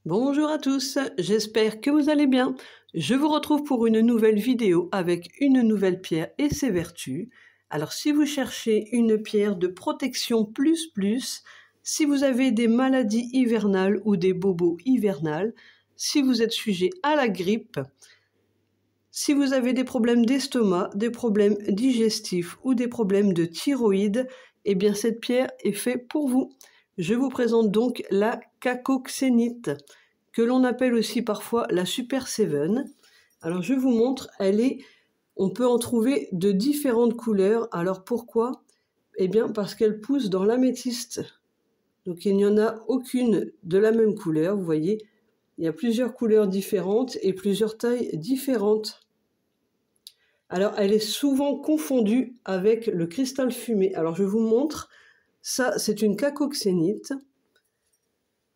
Bonjour à tous, j'espère que vous allez bien. Je vous retrouve pour une nouvelle vidéo avec une nouvelle pierre et ses vertus. Alors si vous cherchez une pierre de protection plus, si vous avez des maladies hivernales ou des bobos hivernales, si vous êtes sujet à la grippe, si vous avez des problèmes d'estomac, des problèmes digestifs ou des problèmes de thyroïde, eh bien cette pierre est faite pour vous. Je vous présente donc la cacoxénite, que l'on appelle aussi parfois la Super Seven. Alors je vous montre, on peut en trouver de différentes couleurs. Alors pourquoi? Eh bien parce qu'elle pousse dans l'améthyste. Donc il n'y en a aucune de la même couleur, vous voyez. Il y a plusieurs couleurs différentes et plusieurs tailles différentes. Alors, elle est souvent confondue avec le cristal fumé. Alors, je vous montre. Ça, c'est une cacoxénite.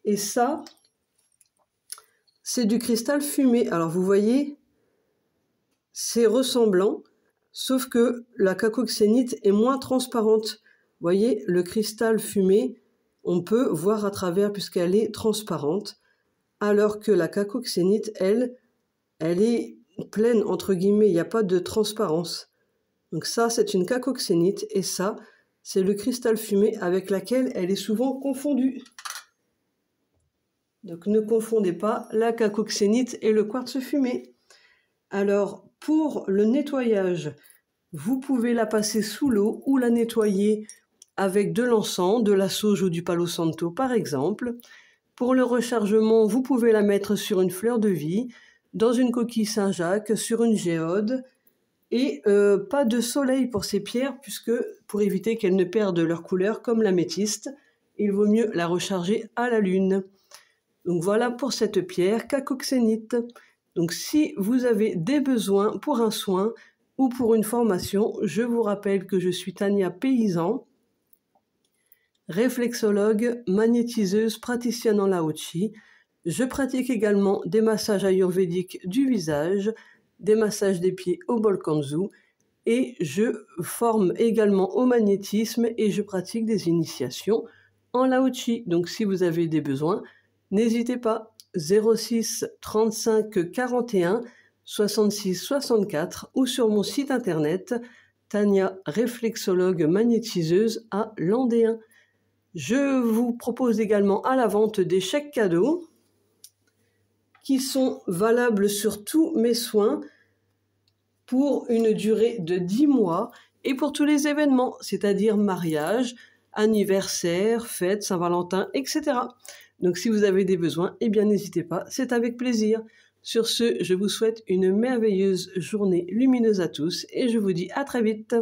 Et ça, c'est du cristal fumé. Alors, vous voyez, c'est ressemblant, sauf que la cacoxénite est moins transparente. Vous voyez, le cristal fumé, on peut voir à travers puisqu'elle est transparente, alors que la cacoxénite, elle est pleine, entre guillemets, il n'y a pas de transparence. Donc ça, c'est une cacoxénite, et ça, c'est le cristal fumé avec laquelle elle est souvent confondue. Donc ne confondez pas la cacoxénite et le quartz fumé. Alors, pour le nettoyage, vous pouvez la passer sous l'eau ou la nettoyer avec de l'encens, de la sauge ou du palo santo par exemple. Pour le rechargement, vous pouvez la mettre sur une fleur de vie, dans une coquille Saint-Jacques, sur une géode, et pas de soleil pour ces pierres, puisque pour éviter qu'elles ne perdent leur couleur comme l'améthyste, il vaut mieux la recharger à la lune. Donc voilà pour cette pierre cacoxénite. Donc si vous avez des besoins pour un soin ou pour une formation, je vous rappelle que je suis Tania Paysan, réflexologue, magnétiseuse, praticienne en Lao Chi. Je pratique également des massages ayurvédiques du visage, des massages des pieds au bol kanzu, et je forme également au magnétisme et je pratique des initiations en Lao Chi. Donc si vous avez des besoins, n'hésitez pas, 06 35 41 66 64 ou sur mon site internet Tania réflexologue magnétiseuse à Landéen. Je vous propose également à la vente des chèques cadeaux qui sont valables sur tous mes soins pour une durée de 10 mois et pour tous les événements, c'est-à-dire mariage, anniversaire, fête, Saint-Valentin, etc. Donc si vous avez des besoins, eh bien n'hésitez pas, c'est avec plaisir. Sur ce, je vous souhaite une merveilleuse journée lumineuse à tous et je vous dis à très vite.